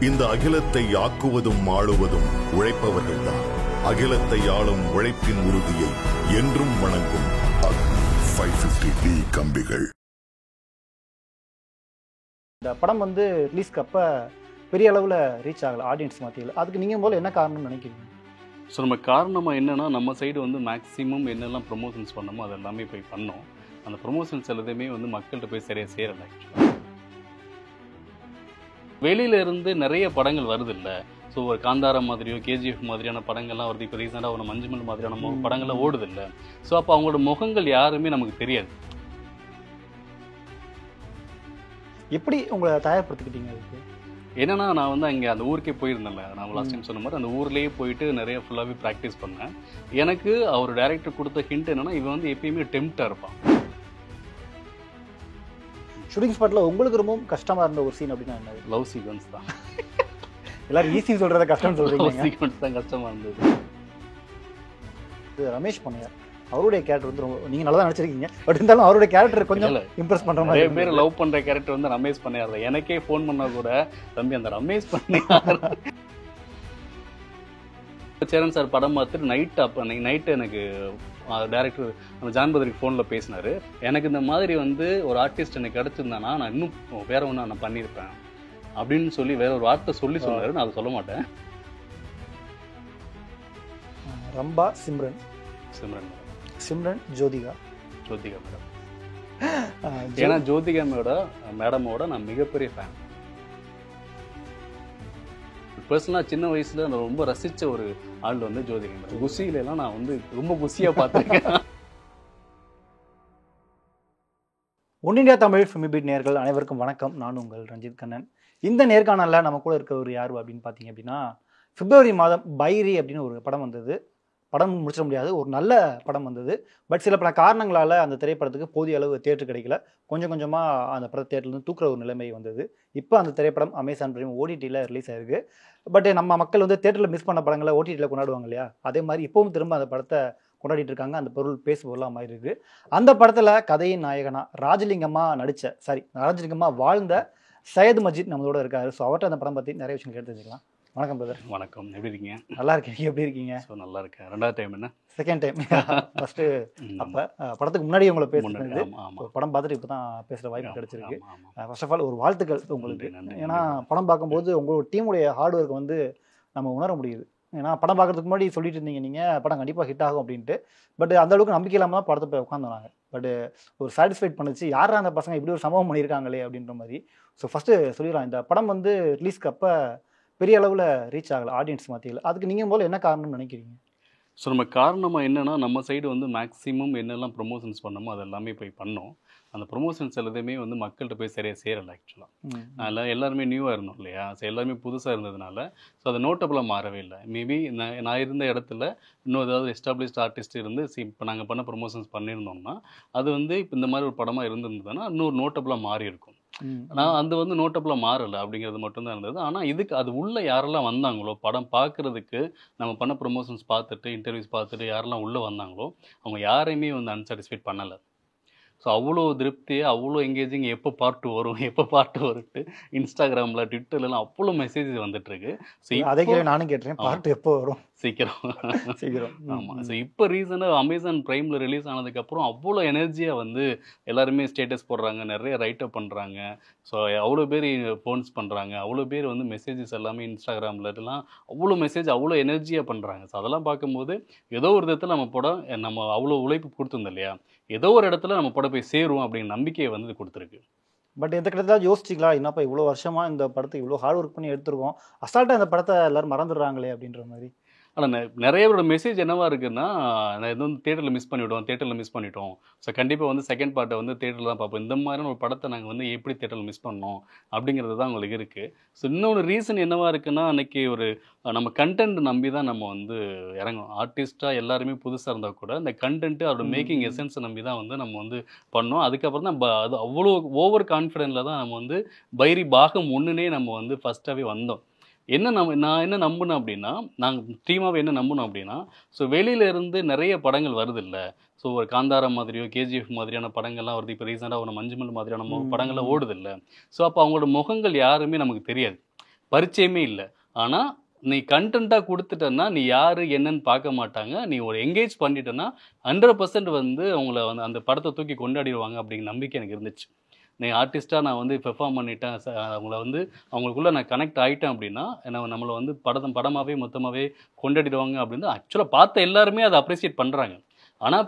இந்த அகிலத்தை ஆக்குவதும் ஆளுவதும் உழைப்பவர்கள்தான். அகிலத்தை ஆளும் உழைப்பின் உறுதியை என்றும் வணங்கும் 550D கம்பிகள். இந்த படம் ரிலீஸ்க்கு அப்ப பெரிய அளவில் ரீச் ஆகலை ஆடியன்ஸ் மத்தியில். அதுக்கு நீங்கள் போல என்ன காரணம்னு நினைக்கிறீங்க? ஸோ நம்ம காரணமாக என்னென்னா, நம்ம சைடு மேக்ஸிமம் என்னெல்லாம் ப்ரொமோஷன்ஸ் பண்ணோமோ அது எல்லாமே போய் பண்ணோம். அந்த ப்ரொமோஷன்ஸ் எல்லாத்தையுமே மக்கள்கிட்ட போய் சரியாக சேரலை. வெளியிலேருந்து நிறைய படங்கள் வருது இல்லை. ஸோ ஒரு காந்தாரா மாதிரியோ கேஜிஎஃப் மாதிரியான படங்கள்லாம் வருது. இப்போ ரீசெண்டாக ஒரு மஞ்சுமல் மாதிரியான படங்கள்லாம் ஓடுது இல்லை. ஸோ அப்போ அவங்களோட முகங்கள் யாருமே நமக்கு தெரியாது. எப்படி உங்களை தயார்படுத்திக்கிட்டீங்க அதுக்கு? என்னன்னா, நான் அங்கே அந்த ஊருக்கே போயிருந்தேன்ல, நான் லாஸ்ட் டைம் சொன்ன மாதிரி அந்த ஊர்லேயே போயிட்டு நிறைய ஃபுல்லாகவே ப்ராக்டிஸ் பண்ணேன். எனக்கு அவர் டைரக்டர் கொடுத்த ஹிண்ட் என்னன்னா, இவன் எப்பயுமே டெம்ப்டாக இருப்பான். ஷூட்டிங் ஸ்பாட்டில் உங்களுக்கு ரொம்பவும் கஷ்டமாக இருந்த ஒரு சீன் அப்படின்னா என்ன? லவ் சீக்வன்ஸ் தான். எல்லாரும் ஈஸின்னு சொல்கிறத கஷ்டம்னு சொல்கிறீங்க. லவ் சீக்வன்ஸ் தான் கஷ்டமாக இருந்தது. இது ரமேஷ் பண்ணியார், அவருடைய கேரக்டர் ரொம்ப நீங்கள் நல்லா நடிச்சிருக்கீங்க. பட் இருந்தாலும் அவருடைய கேரக்டர் கொஞ்சம் இம்ப்ரெஸ் பண்ணுற மாதிரி. நிறைய பேர் லவ் பண்ணுற கேரக்டர் ரமேஷ் பண்ணியார் தான். எனக்கே ஃபோன் பண்ணால் கூட, தம்பி அந்த ரமேஷ் பண்ணியார். சேரன் சார் படம் பார்த்துட்டு நைட்டு எனக்கு டைரக்டர் அந்த ஜான்பதரிக்கு ஃபோனில் பேசினார். எனக்கு இந்த மாதிரி ஒரு ஆர்டிஸ்ட் எனக்கு கிடச்சிருந்தானா நான் இன்னும் வேற ஒன்று நான் பண்ணியிருப்பேன் அப்படின்னு சொல்லி வேற ஒரு வார்த்தை சொன்னார். நான் அதை சொல்ல மாட்டேன். ரம்பா சிம்ரன் ஜோதிகா மேடம். ஏன்னா ஜோதிகா மேடமோட நான் மிகப்பெரிய ஃபேன். பர்சனலாக சின்ன வயசுல நான் ரொம்ப ரசித்த ஒரு ஆள் ஜோதிகா மேடம். குஷியிலாம் நான் ரொம்ப குஷியாக பார்த்துருக்கேன். ஒன் இண்டியா தமிழ் ஃபிலிம் நேயர்கள் அனைவருக்கும் வணக்கம். நான் உங்கள் ரஞ்சித் கண்ணன். இந்த நேர்காணலில் நம்ம கூட இருக்க ஒரு யார் அப்படின்னு பார்த்தீங்க அப்படின்னா, பிப்ரவரி மாதம் பைரி அப்படின்னு ஒரு படம் வந்தது. படம் முடிச்சிட முடியாது, ஒரு நல்ல படம் வந்தது. பட் சில பல காரணங்களால் அந்த திரைப்படத்துக்கு போதிய அளவு தியேட்டர் கிடைக்கல. கொஞ்சம் கொஞ்சமாக அந்த படத்தை தியேட்டர்லேருந்து தூக்குற ஒரு நிலைமை வந்தது. இப்போ அந்த திரைப்படம் அமேசான் பிரைம் ஓடிடியில் ரிலீஸ் ஆயிருக்கு. பட் நம்ம மக்கள் தியேட்டரில் மிஸ் பண்ண படங்களை ஓடிடியில் கொண்டாடுவாங்க இல்லையா, அதே மாதிரி இப்போவும் திரும்ப அந்த படத்தை கொண்டாடிட்டு இருக்காங்க. அந்த பொருள் பேசுபொருளாக மாதிரி இருக்குது. அந்த படத்தில் கதையின் நாயகனா ராஜலிங்கமாக வாழ்ந்த சையது மஜித் நம்மளோட இருக்காரு. ஸோ அவர்கிட்ட அந்த படம் பற்றி நிறைய விஷயங்கள் எடுத்து வச்சுக்கலாம். வணக்கம் பிரதர். வணக்கம், எப்படி இருக்கீங்க? நல்லா இருக்கேன், நீங்கள் எப்படி இருக்கீங்க? ஸோ நல்லா இருக்கேன். ரெண்டாவது டைம் என்ன? Second time. ஃபர்ஸ்ட்டு அப்போ படத்துக்கு முன்னாடி உங்களை பேசுறது, படம் பார்த்துட்டு இப்போ தான் பேசுகிற வாய்ப்பு கிடைச்சிருக்கு. ஃபர்ஸ்ட் ஆஃப் ஆல் ஒரு வாழ்த்துக்கள் உங்களுக்கு. ஏன்னா படம் பார்க்கும்போது உங்களோட டீமுடைய ஹார்ட் ஒர்க் நம்ம உணர முடியுது. ஏன்னா படம் பார்க்கறதுக்கு முன்னாடி சொல்லிட்டு இருந்தீங்க நீங்கள் படம் கண்டிப்பாக ஹிட் ஆகும் அப்படின்ட்டு. பட் அந்த அளவுக்கு நம்பிக்கை இல்லாமல் தான் படத்தை போய் உட்காந்துனாங்க. பட் ஒரு சாட்டிஸ்ஃபைட் பண்ணுச்சு, யாரா அந்த பசங்க இப்படி ஒரு சம்பவம் பண்ணியிருக்காங்களே அப்படின்ற மாதிரி. ஸோ ஃபஸ்ட்டு சொல்லிடலாம், இந்த படம் ரிலீஸ்க்கு அப்போ பெரிய அளவில் ரீச் ஆகலை ஆடியன்ஸ் மத்தியில். அதுக்கு நீங்கள் போல என்ன காரணம்னு நினைக்கிறீங்க? ஸோ நம்ம காரணமாக என்னென்னா, நம்ம சைடு மேக்ஸிமம் என்னெல்லாம் ப்ரொமோஷன்ஸ் பண்ணோமோ அது எல்லாமே போய் பண்ணோம். அந்த ப்ரொமோஷன்ஸ் எல்லாத்தையுமே மக்கள்கிட்ட போய் சரியாக சேரலை. ஆக்சுவலாக எல்லாருமே நியூவாக இருந்தோம் இல்லையா. ஸோ எல்லாருமே புதுசாக இருந்ததுனால ஸோ அது நோட்டபுளாக மாறவே இல்லை. மேபி நான் இருந்த இடத்துல இன்னும் ஏதாவது எஸ்டாப்ளிஷ்ட் ஆர்டிஸ்ட் இருந்து இப்போ நாங்கள் பண்ண ப்ரொமோஷன்ஸ் பண்ணியிருந்தோம்னா அது இப்போ இந்த மாதிரி ஒரு படமாக இருந்திருந்ததுன்னா இன்னொரு நோட்டபுளாக மாறி இருக்கும். ஆனால் அது நோட்டபுளாக மாறலை அப்படிங்கிறது மட்டும்தான் இருந்தது. ஆனால் இதுக்கு அது உள்ள யாரெல்லாம் வந்தாங்களோ, படம் பார்க்குறதுக்கு நம்ம பண்ண ப்ரொமோஷன்ஸ் பார்த்துட்டு இன்டர்வியூஸ் பார்த்துட்டு யாரெல்லாம் உள்ளே வந்தாங்களோ அவங்க யாரையுமே அன்சாட்டிஸ்ஃபைட் பண்ணலை. ஸோ அவ்வளோ திருப்தியாக அவ்வளோ எங்கேஜிங் எப்போ பார்ட் வரும்ட்டு இன்ஸ்டாகிராமில் ட்விட்டர்லாம் அவ்வளோ மெசேஜ் வந்துட்டுருக்கு. ஸோ அதே நானும் கேட்டேன், பார்ட் எப்போ வரும்? சீக்கிரம். ஆமாம். ஸோ இப்போ ரீசனாக அமேசான் ப்ரைமில் ரிலீஸ் ஆனதுக்கப்புறம் அவ்வளோ எனர்ஜியாக எல்லாருமே ஸ்டேட்டஸ் போடுறாங்க, நிறைய ரைட்டப் பண்ணுறாங்க. ஸோ அவ்வளோ பேர் ஃபோன்ஸ் பண்ணுறாங்க, அவ்வளோ பேர் மெசேஜஸ் எல்லாமே இன்ஸ்டாகிராம்லலாம் அவ்வளோ மெசேஜ் அவ்வளோ எனர்ஜியாக பண்ணுறாங்க. ஸோ அதெல்லாம் பார்க்கும்போது ஏதோ ஒரு விதத்தில் நம்ம படம் நம்ம அவ்வளோ உழைப்பு கொடுத்துருந்தோம் இல்லையா, ஏதோ ஒரு இடத்துல நம்ம படம் போய் சேரும் அப்படிங்கிற நம்பிக்கையை கொடுத்துருக்கு. பட் எந்த கிட்டத்தட்ட யோசிச்சிங்களா, என்னப்பா இவ்வளோ வருஷமாக இந்த படத்தை இவ்வளோ ஹார்ட் ஒர்க் பண்ணி எடுத்துருக்கோம், அசால்ட்டாக இந்த படத்தை எல்லோரும் மறந்துடுறாங்களே அப்படின்ற மாதிரி? ஆனால் நிறைய பேரோட மெசேஜ் என்னவா இருக்குன்னா, நான் எதுவும் தேட்டரில் மிஸ் பண்ணிட்டோம். ஸோ கண்டிப்பாக செகண்ட் பார்ட்டை தேட்டரில் தான் பார்ப்போம். இந்த மாதிரியான ஒரு படத்தை நாங்கள் எப்படி தேட்டரில் மிஸ் பண்ணோம் அப்படிங்கிறது தான் உங்களுக்கு இருக்குது. ஸோ இன்னொரு ரீசன் என்னவா இருக்குன்னா, அன்றைக்கி நம்ம கண்டென்ட் நம்பி தான் நம்ம இறங்கணும். ஆர்டிஸ்ட்டாக எல்லாருமே புதுசாக இருந்தால் கூட இந்த கண்டென்ட்டு அதோட மேக்கிங் எசன்ஸை நம்பி தான் நம்ம பண்ணோம். அதுக்கப்புறம் தான் அது அவ்வளோ ஓவர் கான்ஃபிடென்ட்டில் தான் நம்ம பைரி பாகம் 1னே நம்ம ஃபஸ்ட்டாகவே வந்தோம். நான் என்ன நம்பினேன் அப்படின்னா, நாங்கள் டீமாவை என்ன நம்பினோம் அப்படின்னா, ஸோ வெளியிலேருந்து நிறைய படங்கள் வருது இல்லை. ஸோ ஒரு காந்தாரா மாதிரியோ கேஜிஎஃப் மாதிரியான படங்கள்லாம் வருது. இப்போ ரீசெண்டாக ஒரு மஞ்சுமல் மாதிரியான படங்கள்லாம் ஓடுது இல்லை. ஸோ அப்போ அவங்களோட முகங்கள் யாருமே நமக்கு தெரியாது. பரிச்சயமே இல்லை. ஆனால் நீ கண்டென்ட்டாக கொடுத்துட்டன்னா நீ யார் என்னன்னு பார்க்க மாட்டாங்க. நீ ஒரு என்கேஜ் பண்ணிட்டேன்னா 100% வந்து அவங்கள வந்து அந்த படத்தை தூக்கி கொண்டாடிடுவாங்க அப்படிங்கிற நம்பிக்கை எனக்கு இருந்துச்சு. நீ ஆர்டிஸ்ட்டாக நான் வந்து பெர்ஃபார்ம் பண்ணிட்டேன், அவங்கள வந்து அவங்களுக்குள்ளே நான் கனெக்ட் ஆகிட்டேன் அப்படின்னா நம்மளை வந்து படமாகவே மொத்தமாகவே கொண்டாடிடுவாங்க அப்படின்னு ஆக்சுவலாக பார்த்த எல்லாருமே அதை அப்ரிசியேட் பண்ணுறாங்க. ஆனால்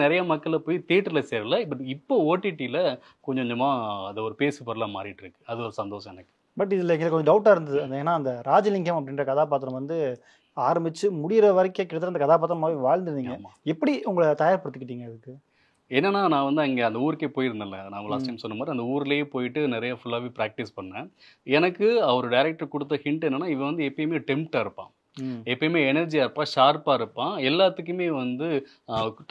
நிறைய மக்களை போய் தியேட்டரில் சேரல. இப்போ ஓடிடியில் கொஞ்சம் கொஞ்சமாக அது ஒரு பேசு பொருளாக மாறிட்டு இருக்கு. அது ஒரு சந்தோஷம் எனக்கு. பட் இதில் எனக்கு கொஞ்சம் டவுட்டாக இருந்தது. ஏன்னா அந்த ராஜலிங்கம் அப்படின்ற கதாபாத்திரம் வந்து ஆரம்பித்து முடிகிற வரைக்கும் கிட்டத்தட்ட அந்த கதாபாத்திரமாகவே வாழ்ந்துருந்தீங்க. எப்படி உங்களை தயார்படுத்திக்கிட்டீங்க அதுக்கு? என்னன்னா நான் வந்து அங்கே அந்த ஊருக்கே போயிருந்தேன்ல, நான் லாஸ்ட் டைம் சொன்ன மாதிரி அந்த ஊர்லேயே போயிட்டு நிறைய ஃபுல்லாகவே ப்ராக்டிஸ் பண்ணேன். எனக்கு அவர் டைரக்டர் கொடுத்த ஹிண்ட் என்னன்னா, இவன் வந்து எப்பயுமே டெம்ப்டாக இருப்பான், எப்பயுமே எனர்ஜியாக இருப்பான், ஷார்ப்பாக இருப்பான், எல்லாத்துக்குமே வந்து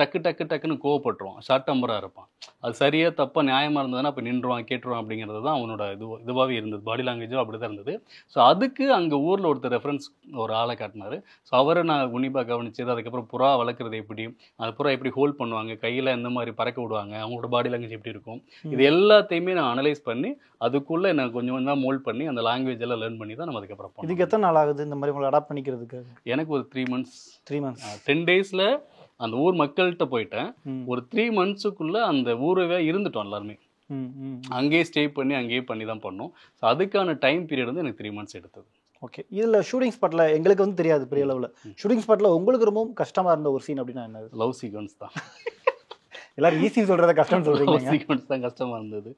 டக்குன்னு கோவப்பட்டுருவான், ஷார்ட் டெம்பராக இருப்பான். அது சரியாக தப்பாக நியாயமாக இருந்ததுன்னா அப்போ நின்றுவான் கேட்டுருவான் அப்படிங்கிறது தான் அவனோட இதுவாகவே இருந்தது. பாடி லாங்குவேஜும் அப்படி தான் இருந்தது. ஸோ அதுக்கு அங்கே ஊரில் ஒருத்தர் ரெஃபரன்ஸ் ஒரு ஆளை காட்டினார். ஸோ அவரை நான் உன்னிப்பாக கவனிச்சது. அதுக்கப்புறம் புறா வளர்க்குறது எப்படி, அது புறா எப்படி ஹோல்ட் பண்ணுவாங்க, கையில் எந்த மாதிரி பறக்க விடுவாங்க, அவங்களோட பாடி லாங்குவேஜ் எப்படி இருக்கும், இது எல்லாத்தையுமே நான் அனலைஸ் பண்ணி அதுக்குள்ளே நான் கொஞ்சம் கொஞ்சமாக மோல்ட் பண்ணி அந்த லாங்குவேஜ் எல்லாம் லேர்ன் பண்ணி தான் நம்ம அதுக்கப்புறம் போனோம். இதுக்கு எத்தனை நாள் ஆகுது இந்த மாதிரி உங்களை அடாப்ட் பண்ணிக்கிறதுக்கு? எனக்கு ஒரு 3 months. 3 months 10 daysல அந்த ஊர் மக்கள்கிட்ட போயிட்டேன். ஒரு 3 monthsக்குள்ள அந்த ஊரவே இருந்துட்டோம் எல்லாருமே. அங்கேயே ஸ்டே பண்ணி அங்கேயே பண்ணி தான் பண்ணோம். ஸோ அதுக்கான டைம் பீரியட் வந்து எனக்கு 3 months எடுத்தது. ஓகே. இதில் ஷூட்டிங் ஸ்பாட்டில் எங்களுக்கு வந்து தெரியாது பெரிய அளவில். ஷூட்டிங் ஸ்பாட்டில் உங்களுக்கு ரொம்பவும் கஷ்டமாக இருந்த ஒரு சீன் அப்படின்னா என்னது? லவ் சீக்வன்ஸ் தான். எல்லாரும் ஈஸி சொல்கிறத கஷ்டம் சொல்கிறீங்க. சீக்வன்ஸ் தான் கஷ்டமாக இருந்தது.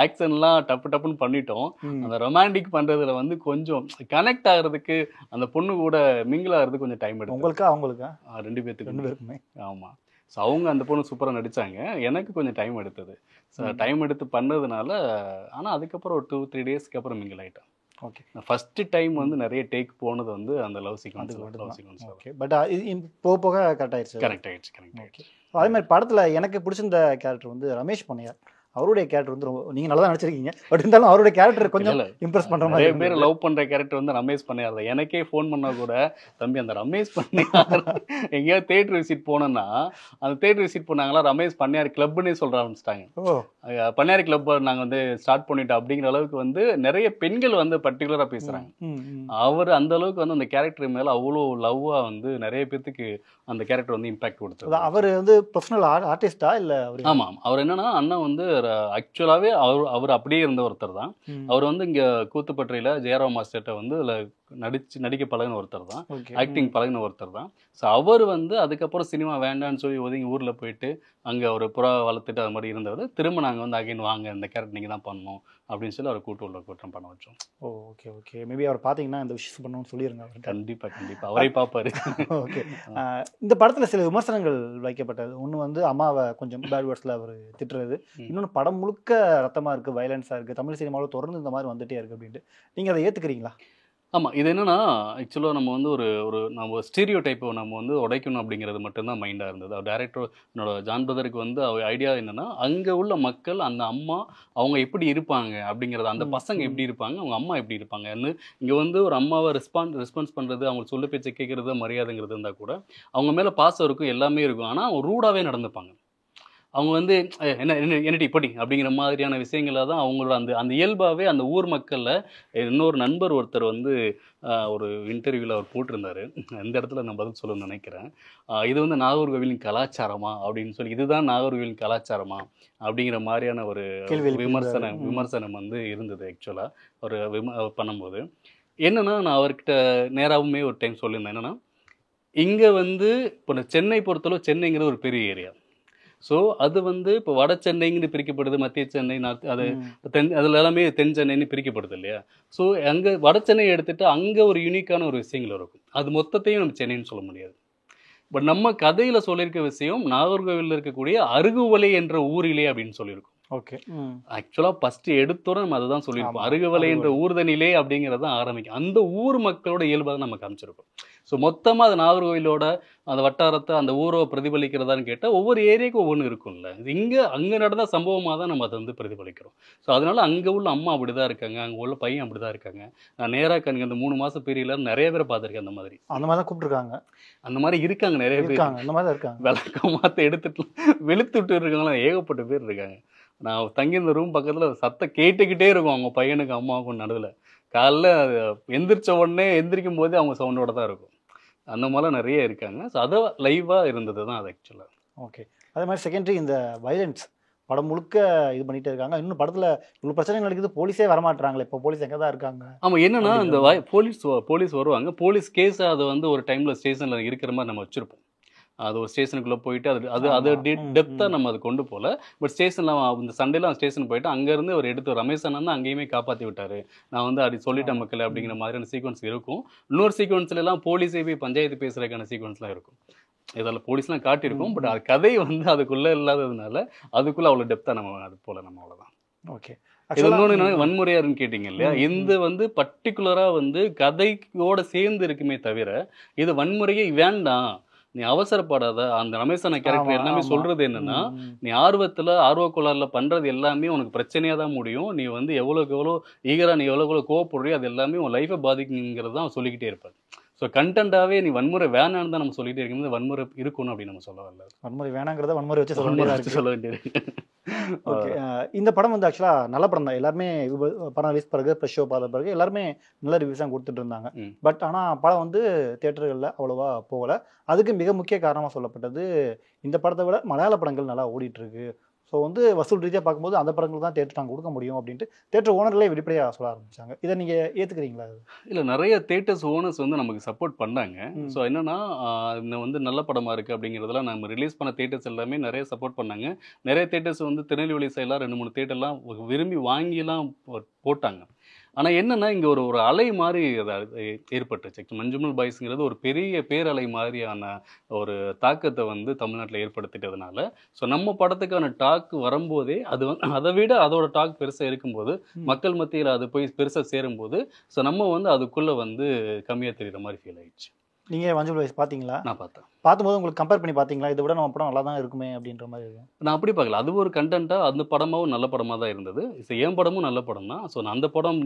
ஆக்ஷன்லாம் டப்புன்னு பண்ணிட்டோம். அந்த ரொமான்டிக் பண்ணுறதுல வந்து கொஞ்சம் கனெக்ட் ஆகிறதுக்கு அந்த பொண்ணு கூட மிங்கிள் ஆகிறதுக்கு கொஞ்சம் டைம் எடுக்கும். உங்களுக்கா அவங்களுக்கா? 2 பேருக்குமே. ஆமாம். ஸோ அவங்க அந்த பொண்ணு சூப்பராக நடித்தாங்க. எனக்கு கொஞ்சம் டைம் எடுத்தது. ஸோ டைம் எடுத்து பண்ணதுனால ஆனால் அதுக்கப்புறம் ஒரு 2-3 daysக்கு அப்புறம் மிங்கிள் ஆகிட்டேன். ஓகே. ஃபஸ்ட்டு டைம் வந்து நிறைய டேக் போனது வந்து அந்த லவ் சீக்வன்ஸ். ஓகே. பட் போக போக கரெக்ட் ஆயிடுச்சு. கரெக்ட் ஆயிடுச்சு. அதே மாதிரி படத்தில் எனக்கு பிடிச்சிருந்த கேரக்டர் வந்து ரமேஷ் பொன்னையார். அவருடைய கேரக்டர் வந்து ரொம்ப நீங்கள் நல்லா தான் நடிச்சிருக்கீங்க. பட் இருந்தாலும் அவருடைய கேரக்டர் கொஞ்சம் இம்ப்ரெஸ் பண்ணுற மாதிரி. நிறைய பேர் லவ் பண்ணுற கேரக்டர் வந்து ரமேஷ் பொன்னையார் தான். எனக்கே ஃபோன் பண்ணால் கூட தம்பி அந்த ரமேஷ் பொன்னையார் எங்கேயாவது தேட்டர் விசிட் போனோன்னா அந்த தேட்டர் விசிட் பண்ணாங்களா ரமேஷ் பொன்னையார் கிளப்னே சொல்ல ஆரம்பிச்சிட்டாங்க. பொன்னையார் கிளப் நாங்கள் வந்து ஸ்டார்ட் பண்ணிட்டோம் அப்படிங்கிற அளவுக்கு வந்து நிறைய பெண்கள் வந்து பர்டிகுலராக பேசுகிறாங்க. அவர் அந்த அளவுக்கு வந்து அந்த கேரக்டர் மேலே அவ்வளோ லவ்வாக வந்து நிறைய பேர்த்துக்கு அந்த கேரக்டர் வந்து இம்பாக்ட் கொடுத்தது. அவர் வந்து ப்ரொஃபஷனல் ஆர்டிஸ்டா இல்லை? ஆமாம். அவர் என்னன்னா அண்ணா வந்து ஆக்சுவலாகவே அவர் அப்படியே இருந்த ஒருத்தர் தான். அவர் வந்து இங்கே கூத்துப்பட்டியில் ஜெயராம் மாஸ்டர்கிட்ட வந்து நடிக்க பழகின ஒருத்தர் தான், ஆக்டிங் பழகின ஒருத்தர் தான். ஸோ அவர் வந்து அதுக்கப்புறம் சினிமா வேண்டான்னு சொல்லி ஒதுங்கி ஊரில் போயிட்டு அங்கே ஒரு புறா வளர்த்துட்டு அது மாதிரி இருந்தவர். திரும்ப நாங்கள் வந்து அகைன் வாங்க இந்த கேரக்டர் நீங்கள் தான் பண்ணணும் அப்படின்னு சொல்லி அவர் கூட்டம் பண்ண வச்சோம். ஓகே. மேபி அவர் பார்த்தீங்கன்னா இந்த விஷயம் பண்ணணும்னு சொல்லிடுங்க. கண்டிப்பாக அவரே பார்ப்பாரு. ஓகே. இந்த படத்தில் சில விமர்சனங்கள் வைக்கப்பட்டது. ஒன்று வந்து அம்மாவை கொஞ்சம் பேட் வேர்ட்ஸில் அவர் திட்டுறது, இன்னொன்று படம் முழுக்க ரத்தமாக இருக்குது, வயலன்ஸாக இருக்குது, தமிழ் சினிமாவில் தொடர்ந்து இந்த மாதிரி வந்துகிட்டே இருக்குது அப்படின்ட்டு. நீங்கள் அதை ஏற்றுக்கிறீங்களா? ஆமாம். இது என்னென்னா ஆக்சுவலாக நம்ம வந்து நம்ம ஸ்டீரியோ டைப்பை நம்ம வந்து உடைக்கணும் அப்படிங்கிறது மட்டும்தான் மைண்டாக இருந்தது. டேரக்டர் என்னோட ஜான் பிரதருக்கு வந்து அவர் ஐடியா என்னென்னா அங்கே உள்ள மக்கள் அந்த அம்மா அவங்க எப்படி இருப்பாங்க அப்படிங்கிறது, அந்த பசங்க எப்படி இருப்பாங்க, அவங்க அம்மா எப்படி இருப்பாங்கன்னு. இங்கே வந்து ஒரு அம்மாவை ரெஸ்பான்ஸ் பண்ணுறது, அவங்க சொல்ல பேச்சை கேட்குறது, மரியாதைங்கிறது இருந்தால் கூட அவங்க மேலே பாசம் இருக்கும், எல்லாமே இருக்கும். ஆனால் அவங்க ரூடாகவே நடந்துப்பாங்க. அவங்க வந்து என்னடி இப்படி அப்படிங்கிற மாதிரியான விஷயங்களாக தான் அவங்களோட அந்த இயல்பாகவே அந்த ஊர் மக்களில். இன்னொரு நண்பர் ஒருத்தர் வந்து ஒரு இன்டர்வியூவில் அவர் போட்டிருந்தார், இந்த இடத்துல நான் பதில் சொல்லணும்னு நினைக்கிறேன். இது வந்து நாகர்கோவிலின் கலாச்சாரமா அப்படின்னு சொல்லி, இதுதான் நாகர்கோவிலின் கலாச்சாரமா அப்படிங்கிற மாதிரியான ஒரு விமர்சனம் வந்து இருந்தது. ஆக்சுவலாக ஒரு பண்ணும்போது என்னென்னா நான் அவர்கிட்ட நேராகவுமே ஒரு டைம் சொல்லியிருந்தேன். என்னென்னா இங்கே வந்து இப்போ சென்னை பொறுத்தளவு சென்னைங்கிறது ஒரு பெரிய ஏரியா. ஸோ அது வந்து இப்போ வட சென்னைங்கன்னு பிரிக்கப்படுது, மத்திய சென்னை, அது அதில் எல்லாமே தென் சென்னைன்னு பிரிக்கப்படுது இல்லையா. ஸோ அங்கே வட சென்னை எடுத்துகிட்டு அங்கே ஒரு யூனிக்கான ஒரு விஷயங்கள் இருக்கும். அது மொத்தத்தையும் நம்ம சென்னைன்னு சொல்ல முடியாது. பட் நம்ம கதையில் சொல்லியிருக்க விஷயம் நாகர்கோவிலில் இருக்கக்கூடிய அருகுவலை என்ற ஊரிலே அப்படின்னு சொல்லியிருக்கோம். ஓகே. ஆக்சுவலாக ஃபஸ்ட்டு எடுத்தோட நம்ம அதை தான் சொல்லியிருப்போம். அருகுவலை என்ற ஊர்தனிலே அப்படிங்கிறது தான் ஆரம்பிக்கும். அந்த ஊர் மக்களோட இயல்பாக தான் நம்ம காமிச்சிருக்கோம். ஸோ மொத்தமாக அது நாகர்கோவிலோட அந்த வட்டாரத்தை அந்த ஊரை பிரதிபலிக்கிறதான்னு கேட்டால் ஒவ்வொரு ஏரியாவுக்கும் ஒவ்வொன்று இருக்கும்ல. இது அங்கே நடந்த சம்பவமாக தான் நம்ம அதை வந்து பிரதிபலிக்கிறோம். ஸோ அதனால அங்கே உள்ள அம்மா அப்படி தான் இருக்காங்க, அங்கே உள்ள பையன் அப்படி தான் இருக்காங்க. நான் நேராக கண்ணுங்க அந்த 3 மாதம் பீரியடில் நிறைய பேரை பார்த்துருக்கேன். அந்த மாதிரி தான் கூப்பிட்டுருக்காங்க, அந்த மாதிரி இருக்காங்க நிறைய பேர். அந்த மாதிரி தான் இருக்காங்க. விளக்க மாற்ற எடுத்துட்டு வெளுத்துட்டு இருக்காங்களா, ஏகப்பட்ட பேர் இருக்காங்க. நான் தங்கியிருந்த ரூம் பக்கத்தில் சத்தம் கேட்டுக்கிட்டே இருக்கும் அவங்க பையனுக்கு அம்மாவுக்கும் நடுவில். காலைல எந்திரிச்ச உடனே எந்திரிக்கும் போதே அவங்க சவுண்டோட தான் இருக்கும். அந்த மாதிரிலாம் நிறைய இருக்காங்க. ஸோ அதை லைவாக இருந்தது தான் அது ஆக்சுவலாக. ஓகே. அதே மாதிரி செகண்டரி இந்த வயலன்ஸ் படம் முழுக்க இது பண்ணிட்டே இருக்காங்க. இன்னும் படத்தில் இவ்வளோ பிரச்சனை நடக்குது, போலீஸே வரமாட்டாங்களே, இப்போ போலீஸ் எங்கே தான் இருக்காங்க? ஆமாம், என்னன்னா இந்த போலீஸ் வருவாங்க, போலீஸ் கேஸ் அதை வந்து ஒரு டைமில் ஸ்டேஷனில் இருக்கிற மாதிரி நம்ம வச்சுருப்போம். அது ஒரு ஸ்டேஷனுக்குள்ளே போயிட்டு அது டெப்த்தாக நம்ம அது கொண்டு போகல. பட் ஸ்டேஷனில் இந்த சண்டேலாம் ஸ்டேஷன் போயிட்டு அங்கேருந்து அவர் எடுத்து ரமேஷ் அண்ணன் தான் அங்கேயுமே காப்பாற்றி விட்டார், நான் வந்து அப்படி சொல்லிட்டேன் மக்கள் அப்படிங்கிற மாதிரியான சீக்வன்ஸ் இருக்கும். இன்னொரு சீக்வன்ஸ்லாம் போலீஸே போய் பஞ்சாயத்து பேசுறதுக்கான சீக்வன்ஸ்லாம் இருக்கும். இதில் போலீஸ்லாம் காட்டியிருக்கோம். பட் அது கதை வந்து அதுக்குள்ளே இல்லாததுனால அதுக்குள்ளே அவ்வளோ டெப்த்தாக நம்ம அது போல் நம்ம அவ்வளோதான். ஓகே. இது இன்னொன்று என்ன வன்முறையாருன்னு கேட்டிங்க இல்லையா, இந்த வந்து பர்டிகுலராக வந்து கதையோட சேர்ந்து இருக்குமே தவிர இது வன்முறையே வேண்டாம், நீ அவசரப்படாத. அந்த ரமேஷான கேரக்டர் எல்லாமே சொல்றது என்னன்னா, நீ ஆர்வக்கோளாறுல பண்றது எல்லாமே உனக்கு பிரச்சனையா தான் முடியும். நீ வந்து எவ்வளோக்கு எவ்வளோ ஈகரா, நீ எவ்வளோ கோவப்படுறியோ அது எல்லாமே உன் லைஃபை பாதிக்குங்கிறது தான் சொல்லிக்கிட்டே இருப்பாரு. ஸோ கண்டென்ட்டாவே நீ வன்முறை வேணான்னு தான் நம்ம சொல்லிட்டே இருக்கும்போது வன்முறை இருக்கணும் அப்படின்னு நம்ம சொல்ல வரல. வன்முறை வேணாங்கிறத வன்முறை வச்சு சொல்ல வேண்டியது. ஓகே. வேண்டியது. இந்த படம் வந்து ஆக்சுவலாக நல்ல படம் தான். எல்லாருமே படம் ரிலீஸ் பிறகு ப்ரெஷ் ஷோ பார்த்த பிறகு எல்லாருமே நல்ல ரிவ்யூஸ் தான் கொடுத்துட்டு இருந்தாங்க. பட் ஆனால் படம் வந்து தியேட்டர்களில் அவ்வளோவா போகலை. அதுக்கு மிக முக்கிய காரணமாக சொல்லப்பட்டது, இந்த படத்தை விட மலையாள படங்கள் நல்லா ஓடிட்டுருக்கு. ஸோ வந்து வசூல் ரீதியாக பார்க்கும்போது அந்த படங்கள் தான் தேட்டர் நாங்கள் கொடுக்க முடியும் அப்படின்ட்டு தேட்டர் ஓனர்களே வெளிப்படையாக சொல்ல ஆரம்பிச்சாங்க. இதை நீங்கள் ஏற்றுக்கிறீங்களா? இல்லை, நிறைய தேட்டர்ஸ் ஓனர்ஸ் வந்து நமக்கு சப்போர்ட் பண்ணாங்க. ஸோ என்னன்னா இந்த வந்து நல்ல படமாக இருக்குது அப்படிங்கிறதுலாம் நம்ம ரிலீஸ் பண்ண தேட்டர்ஸ் எல்லாமே நிறைய சப்போர்ட் பண்ணாங்க. நிறைய தேட்டர்ஸ் வந்து திருநெல்வேலி சைடெலாம் 2-3 தேட்டர்லாம் விரும்பி வாங்கிலாம் போட்டாங்க. ஆனால் என்னென்னா இங்கே ஒரு அலை மாதிரி ஏற்பட்டுச்சு. மஞ்சுமல் பாய்ஸுங்கிறது ஒரு பெரிய பேரலை மாதிரியான ஒரு தாக்கத்தை வந்து தமிழ்நாட்டில் ஏற்படுத்திட்டதுனால, ஸோ நம்ம படத்துக்கான டாக் வரும்போதே அது அதை விட அதோட டாக் பெருசாக இருக்கும்போது மக்கள் மத்தியில் அது போய் பெருசாக சேரும்போது ஸோ நம்ம வந்து அதுக்குள்ளே வந்து கம்மியாக தெரிகிற மாதிரி ஃபீல் ஆயிடுச்சு. நீங்கள் மஞ்சுமல் பாய்ஸ் பார்த்தீங்களா? நான் பார்த்தேன். பார்க்கும்போது உங்களுக்கு கம்பேர் பண்ணி பார்த்தீங்களா, இதை விட நம்ம படம் நல்லா தான் இருக்குமே அப்படின்ற மாதிரி இருக்கும்? நான் அப்படி பார்க்கல. அது ஒரு கண்டென்ட்டாக அந்த படமாகவும் நல்ல படமாக தான் இருந்தது. ஸோ என் படமும் நல்ல படம் தான். ஸோ நான் அந்த படம்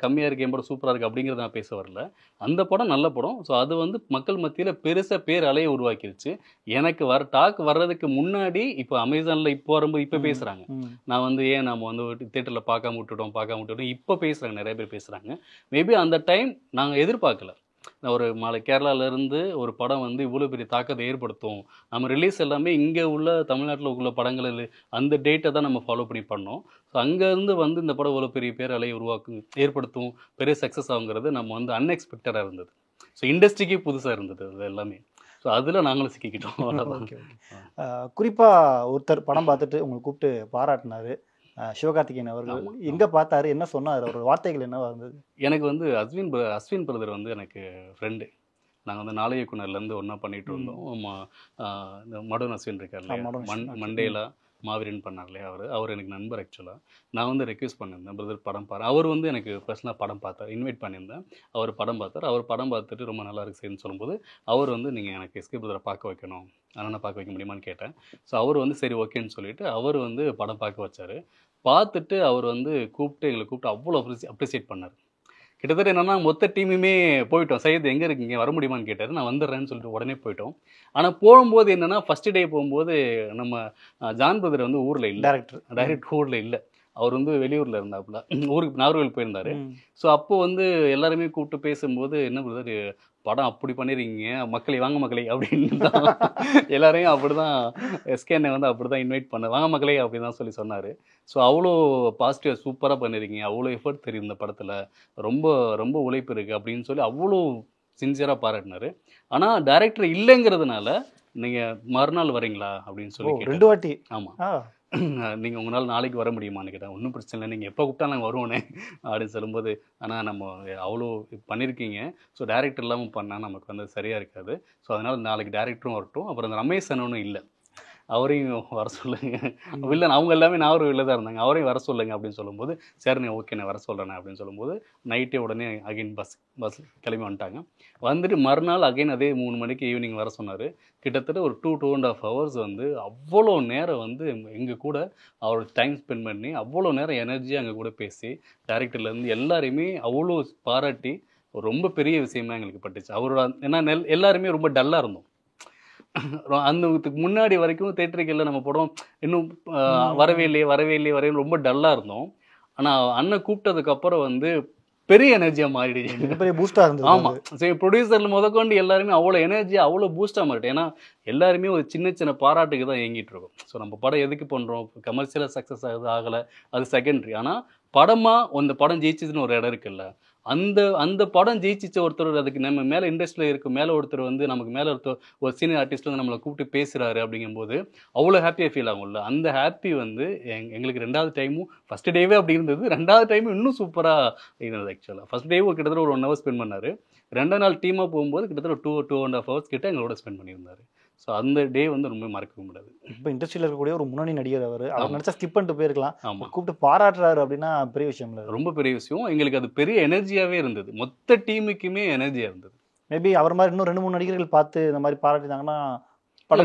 கம்மியாக இருக்குது, என் படம் சூப்பராக இருக்குது அப்படிங்கிறத நான் பேச வரல. அந்த படம் நல்ல படம். ஸோ அது வந்து மக்கள் மத்தியில் பெருசாக பேர் அலையை உருவாக்கிருச்சு. எனக்கு டாக் வர்றதுக்கு முன்னாடி இப்போ அமேசானில் இப்போ வரும்போது இப்போ பேசுகிறாங்க, நான் வந்து ஏன் நம்ம வந்து தேட்டரில் பார்க்காம விட்டுட்டோம் இப்போ பேசுகிறாங்க, நிறைய பேர் பேசுகிறாங்க. மேபி அந்த டைம் நாங்கள் எதிர்பார்க்கல. ஒரு கேரளாவிலேருந்து ஒரு படம் வந்து இவ்வளோ பெரிய தாக்கத்தை ஏற்படுத்தும். நம்ம ரிலீஸ் எல்லாமே இங்கே உள்ள தமிழ்நாட்டில் உள்ள படங்கள் அந்த டேட்டை தான் நம்ம ஃபாலோ பண்ணி பண்ணோம். ஸோ அங்கேருந்து வந்து இந்த படம் இவ்வளோ பெரிய பேர் அலையை ஏற்படுத்தும், பெரிய சக்ஸஸ் ஆகுங்கிறது நம்ம வந்து அன்எக்ஸ்பெக்டடாக இருந்தது. ஸோ இண்டஸ்ட்ரிக்கே புதுசாக இருந்தது அது எல்லாமே. ஸோ அதில் நாங்களும் சிக்கிக்கிட்டோம். குறிப்பாக ஒருத்தர் படம் பார்த்துட்டு உங்களை கூப்பிட்டு பாராட்டினாரு, சிவகார்த்திகேயன் அவர்கள். எங்கே பார்த்தாரு, என்ன சொன்னார், அவரோட வார்த்தைகள் என்னவா இருந்தது? எனக்கு வந்து அஸ்வின் பிரதர் வந்து எனக்கு ஃப்ரெண்டு. நாங்கள் வந்து நாளை இயக்குனர்லேருந்து ஒன்றா பண்ணிகிட்டு இருந்தோம். இந்த மடன் அஸ்வின் இருக்கார் இல்லையா, மண்டேலா மாவீரன் பண்ணார் இல்லையா, அவர் எனக்கு நண்பர். ஆக்சுவலாக நான் வந்து ரெக்வெஸ்ட் பண்ணியிருந்தேன், பிரதர் படம் பாரு. அவர் வந்து எனக்கு பர்சனலாக படம் பார்த்தார், இன்வைட் பண்ணியிருந்தேன். அவர் படம் பார்த்தார். அவர் படம் பார்த்துட்டு ரொம்ப நல்லா இருக்கு சரின்னு சொல்லும்போது அவர் வந்து நீங்கள் எனக்கு எஸ்கே பிரதரை பார்க்க வைக்கணும், அண்ணனை பார்க்க வைக்க முடியுமான்னு கேட்டேன். ஸோ அவர் வந்து சரி ஓகேன்னு சொல்லிவிட்டு அவர் வந்து படம் பார்க்க வச்சார். பார்த்துட்டு அவர் வந்து எங்களை கூப்பிட்டு அவ்வளோ அப்ரிசியேட் பண்ணார். கிட்டத்தட்ட என்னென்னா மொத்த டீமுமே போயிட்டோம். சையத் எங்கே இருக்கீங்க, வர முடியுமான்னு கேட்டார். நான் வந்துடுறேன்னு சொல்லிட்டு உடனே போயிட்டோம். ஆனால் போகும்போது என்னென்னா ஃபஸ்ட்டு டே போகும்போது நம்ம ஜான் பிரதர் வந்து ஊரில் இல்லை, டைரக்டர் ஊரில் இல்லை. அவர் வந்து வெளியூரில் இருந்தாப்புல, ஊருக்கு நாகர்கோவில் போயிருந்தார். ஸோ அப்போது வந்து எல்லாருமே கூப்பிட்டு பேசும்போது, என்ன பிரதர் படம் அப்படி பண்ணிடுறீங்க, மக்களை வாங்க மக்களை அப்படின்னு தான் எல்லாரையும் அப்படி தான் எஸ்கேனை வந்து அப்படி தான் இன்வைட் பண்ண, வாங்க மக்களே அப்படி தான் சொன்னார். ஸோ அவ்வளோ பாசிட்டிவாக சூப்பராக பண்ணியிருக்கீங்க, அவ்வளோ எஃபர்ட் தெரியும் இந்த படத்தில், ரொம்ப ரொம்ப உழைப்பு இருக்குது அப்படின்னு சொல்லி அவ்வளோ சின்சியராக பாராட்டினார். ஆனால் டைரக்டர் இல்லைங்கிறதுனால நீங்கள் மறுநாள் வரீங்களா அப்படின்னு சொல்லி 2 வாட்டி. ஆமாம், நீங்கள் உங்களால் நாளைக்கு வர முடியுமான்னு கேட்டேன். ஒன்றும் பிரச்சனை இல்லை, நீங்கள் எப்போ கூப்பிட்டா நாங்கள் வருவோனே அப்படின்னு சொல்லும்போது, ஆனால் நம்ம அவ்வளோ பண்ணியிருக்கீங்க, ஸோ டேரக்டர் இல்லாமல் பண்ணால் நமக்கு வந்து சரியாக இருக்காது. ஸோ அதனால் நாளைக்கு டேரக்டரும் வரட்டும், அப்புறம் அந்த ரமேஷ் அண்ணனும் இல்லை, அவரையும் வர சொல்லுங்க. இல்லை அவங்க எல்லாமே நாகர்கோவிலில் தான் இருந்தாங்க, அவரையும் வர சொல்லுங்க அப்படின்னு சொல்லும்போது, சரிண்ணே ஓகே நான் வர சொல்கிறேன் அப்படின்னு சொல்லும்போது நைட்டே உடனே அகைன் பஸ் கிளம்பி வந்துட்டாங்க. வந்துட்டு மறுநாள் அகைன் அதே 3 மணிக்கு ஈவினிங் வர சொன்னார். கிட்டத்தட்ட ஒரு 2.5 hours வந்து அவ்வளோ நேரம் வந்து எங்கள் கூட அவரோட டைம் ஸ்பெண்ட் பண்ணி அவ்வளோ நேரம் எனர்ஜியாக எங்கள் கூட பேசி டைரக்டர்லேருந்து எல்லாரையுமே அவ்வளோ பாராட்டி ரொம்ப பெரிய விஷயமா எங்களுக்கு பட்டுச்சு. அவரோட ஏன்னா எல்லாருமே ரொம்ப டல்லாக இருந்தோம். அந்த முன்னாடி வரைக்கும் தேட்டருக்குள்ள நம்ம படம் இன்னும் வரவே இல்லையே ரொம்ப டல்லாக இருந்தோம். ஆனால் அண்ணன் கூப்பிட்டதுக்கப்புறம் வந்து பெரிய எனர்ஜியாக மாறிடுச்சு, மிகப்பெரிய பூஸ்டாக இருந்தது. ஆமாம். சரி, ப்ரொடியூசரில் முதற்கொண்டு எல்லாருமே அவ்வளோ எனர்ஜியாக அவ்வளோ பூஸ்டாக மாறிட்டு. ஏன்னா எல்லாருமே ஒரு சின்ன சின்ன பாராட்டுக்கு தான் இயங்கிட்டு இருக்கோம். ஸோ நம்ம படம் எதுக்கு பண்ணுறோம், கமர்ஷியலாக சக்ஸஸ் ஆகுது ஆகலை அது செகண்டரி. ஆனால் படமாக அந்த படம் ஜெயிச்சதுன்னு ஒரு இடம் இருக்குல்ல, அந்த படம் ஜெயிச்சிச்ச ஒருத்தர், அதுக்கு நம்ம மேலே இண்டஸ்ட்ரியில் இருக்க மேலே ஒருத்தர் வந்து நமக்கு மேலே ஒருத்தர் ஒரு சீனியர் ஆர்டிஸ்ட் வந்து நம்மளை கூப்பிட்டு பேசுகிறாரு அப்படிங்கும்போது அவ்வளோ ஹாப்பியாக ஃபீல் ஆகும்ல. அந்த ஹாப்பி வந்து எங்களுக்கு 2வது டைமும், ஃபஸ்ட் டேவே அப்படி இருந்தது, 2வது டைமும் இன்னும் சூப்பராக இருந்தது. ஆக்சுவலாக ஃபஸ்ட் டே கிட்டத்தட்ட ஒரு 1 hour ஸ்பெண்ட் பண்ணார். 2ஆம் நாள் டீமாக போகும்போது கிட்டத்தட்ட 2.5 hours கிட்ட எங்களோட ஸ்பெண்ட் பண்ணியிருந்தார். ஸோ அந்த டே வந்து ரொம்ப மறக்க முடியாது. இப்போ இண்டஸ்ட்ரியில் இருக்கக்கூடிய ஒரு முன்னணி நடிகர் அவர் நினச்சா ஸ்கிப் பண்ணிட்டு போயிருக்கலாம். ஆமாம், கூப்பிட்டு பாராட்டுறாரு அப்படின்னா பெரிய விஷயம் இல்லை, ரொம்ப பெரிய விஷயம். எங்களுக்கு அது பெரிய எனர்ஜியாகவே இருந்தது, மொத்த டீமுக்குமே எனர்ஜியாக இருந்தது. மேபி அவர் மாதிரி இன்னும் 2-3 நடிகர்கள் பார்த்து இந்த மாதிரி பாராட்டினாங்கன்னா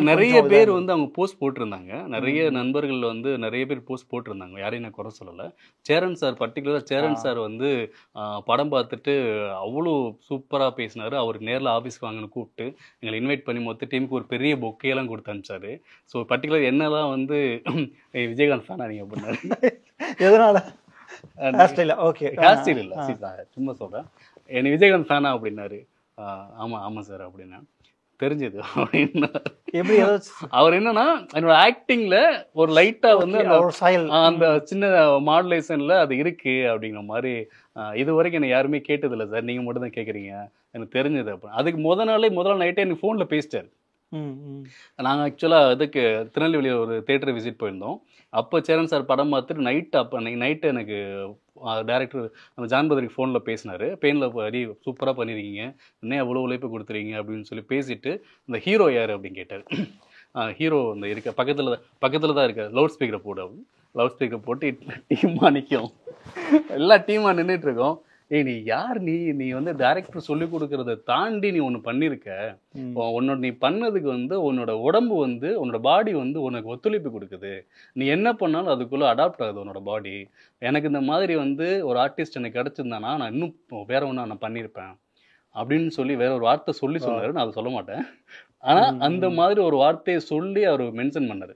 நிறைய பேர் வந்து அவங்க போஸ்ட் போட்டிருந்தாங்க. நிறைய நண்பர்கள் வந்து நிறைய பேர் போஸ்ட் போட்டிருந்தாங்க, யாரையும் நான் குறை சொல்லலை. சேரன் சார் பர்டிகுலராக, சேரன் சார் வந்து படம் பார்த்துட்டு அவ்வளோ சூப்பராக பேசினார். அவர் நேரில் ஆஃபீஸ்க்கு வாங்கன்னு கூப்பிட்டு எங்களை இன்வைட் பண்ணி மொத்த டீமுக்கு ஒரு பெரிய பொக்கையெல்லாம் கொடுத்து அனுப்பிச்சாரு. ஸோ பர்டிகுலர் என்னெல்லாம் வந்து விஜயகாந்த் ஃபேனா நீங்கள் பண்ணாரு. எதனால? ஓகே, ஹேர் ஸ்டைல் இல்லை, சும்மா சொல்கிறேன். என்னை விஜயகாந்த் ஃபேனா அப்படின்னாரு. ஆமாம் ஆமாம் சார் அப்படின்னா தெரிஞ்சது அப்படின்னா. எப்படி அவர் என்னன்னா என்னோட ஆக்டிங்ல ஒரு லைட்டா வந்து அந்த சின்ன மாடுலேஷன்ல அது இருக்கு அப்படிங்கிற மாதிரி. இது வரைக்கும் எனக்கு யாருமே கேட்டது இல்லை சார், நீங்க மட்டும் தான் கேட்குறீங்க, எனக்கு தெரிஞ்சது. அப்போ அதுக்கு முதல் நாள் நைட்டே எனக்கு ஃபோன்ல பேசிட்டாரு. நாங்கள் ஆக்சுவலாக இதுக்கு திருநெல்வேலியில் ஒரு தேட்டர் விசிட் போயிருந்தோம். அப்போ சேரன் சார் படம் பார்த்துட்டு அப்போ நைட்டு எனக்கு டேரக்டர் நம்ம ஜான்பதரிக்கு ஃபோனில் பேசினார். பெயினில் அடி சூப்பராக பண்ணியிருக்கீங்க, இன்னும் எவ்வளோ உழைப்பு கொடுத்துருக்கீங்க அப்படின்னு சொல்லி பேசிட்டு, இந்த ஹீரோ யார் அப்படின்னு கேட்டார். ஹீரோ இந்த இருக்க பக்கத்தில் தான் இருக்க, லவுட் ஸ்பீக்கரை போடு அப்படின்னு. லவுட் ஸ்பீக்கரை போட்டு டீமாக நிற்கும், எல்லா டீமாக நின்றுட்டுருக்கோம். நீ யார், நீ வந்து டைரக்டர் சொல்லி கொடுக்கறத தாண்டி நீ ஒன்று பண்ணியிருக்க. உன்னோட நீ பண்ணதுக்கு வந்து உன்னோட உடம்பு வந்து உன்னோட பாடி வந்து உனக்கு ஒத்துழைப்பு கொடுக்குது. நீ என்ன பண்ணாலும் அதுக்குள்ளே அடாப்ட் ஆகுது உன்னோட பாடி. எனக்கு இந்த மாதிரி வந்து ஒரு ஆர்டிஸ்ட் எனக்கு கிடச்சிருந்தானா நான் இன்னும் வேற ஒன்றா நான் பண்ணியிருப்பேன் அப்படின்னு சொல்லி வேற ஒரு வார்த்தை சொன்னார். நான் அதை சொல்ல மாட்டேன். ஆனால் அந்த மாதிரி ஒரு வார்த்தையை சொல்லி அவர் மென்ஷன் பண்ணார்.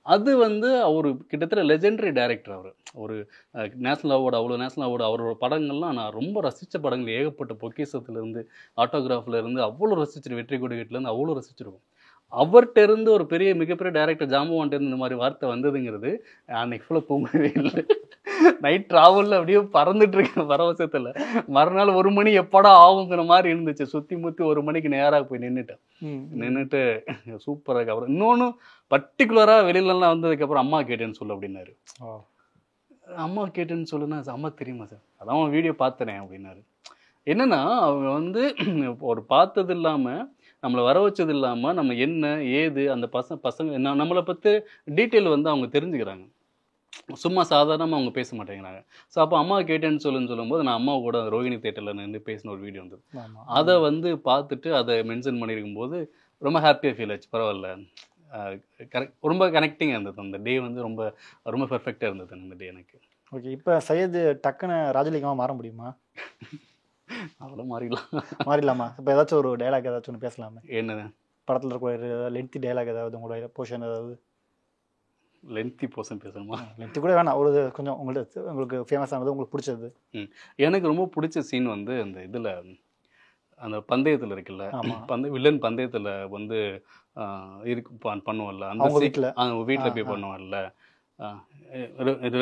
அது வந்து அவர் கிட்டத்தட்ட லெஜெண்டரி டைரக்டர். அவர் ஒரு நேஷனல் அவார்டு, அவ்வளோ நேஷனல் அவார்டு, அவரோட படங்கள்லாம் நான் ரொம்ப ரசித்த படங்கள் ஏகப்பட்ட. பொக்கிஷத்துலேருந்து, ஆட்டோகிராஃப்லேருந்து அவ்வளோ ரசிச்சிருக்கேன். வெற்றி கொடி வீட்டிலேருந்து அவ்வளோ ரசிச்சிருக்கோம். அவர்கிட்ட இருந்து ஒரு பெரிய டைரக்டர் ஜாம்பவான்ட்டு இந்த மாதிரி வார்த்தை வந்ததுங்கிறது அன்னைக்கு ஃபுல்லாக தூங்கவே இல்லை. நைட் ட்ராவலில் அப்படியே பறந்துட்டு இருக்கேன் பரவசத்தில். மறுநாள் 1 மணி எப்படா ஆகுங்கிற மாதிரி இருந்துச்சு. சுற்றி முற்றி 1 மணிக்கு நேராக போய் நின்றுட்டு சூப்பராக. அப்புறம் இன்னொன்று பர்டிகுலராக வெளியிலலாம் வந்ததுக்கப்புறம் அம்மா கேட்டேன்னு சொல்லு அப்படின்னாரு. அம்மா கேட்டேன்னு சொல்லுன்னா, அம்மா தெரியுமா சார், அதான் வீடியோ பார்த்தனே அப்படின்னாரு. என்னன்னா அவங்க வந்து ஒரு பார்த்தது இல்லாமல், நம்மளை வர வச்சது இல்லாமல், நம்ம என்ன ஏது அந்த பசங்க நம்மளை பற்றி டீட்டெயில் வந்து அவங்க தெரிஞ்சுக்கிறாங்க. சும்மா சாதாரணமாக அவங்க பேச மாட்டேங்கிறாங்க. ஸோ அப்போ அம்மா கேட்டேன்னு சொல்லும்போது நான் அம்மா கூட ரோஹிணி தேட்டரில் நின்று பேசின ஒரு வீடியோ வந்தது. அதை வந்து பார்த்துட்டு அதை மென்ஷன் பண்ணியிருக்கும் போது ரொம்ப ஹாப்பியாக ஃபீல் ஆச்சு. பரவாயில்ல, ரொம்ப கனெக்டிங்காக இருந்தது. அந்த டே வந்து ரொம்ப ரொம்ப பெர்ஃபெக்டாக இருந்தது அந்த டே எனக்கு. ஓகே, இப்போ சையது டக்குன்னு ராஜலிங்கமாக மாற முடியுமா? அவ்வளோ மாறிடலாமா? இப்போ ஏதாச்சும் ஒரு டைலாக் ஏதாச்சும் ஒன்று பேசலாமே. என்னது படத்தில் இருக்கிற லென்த்தி டைலாக் ஏதாவது உங்களோட போர்ஷன் ஏதாவது? லென்த்தி போர்ஷன் பேசணுமா? லென்த்தி கூட வேணாம், ஒரு கொஞ்சம் உங்களுக்கு ஃபேமஸ் ஆனது, உங்களுக்கு பிடிச்சது. எனக்கு ரொம்ப பிடிச்ச சீன் வந்து அந்த இதில் அந்த பந்தயத்தில் இருக்குல்ல, வில்லன் பந்தயத்தில் வந்து பண்ணுவோம்ல, அந்த வீட்டில் போய் பண்ணுவார்ல,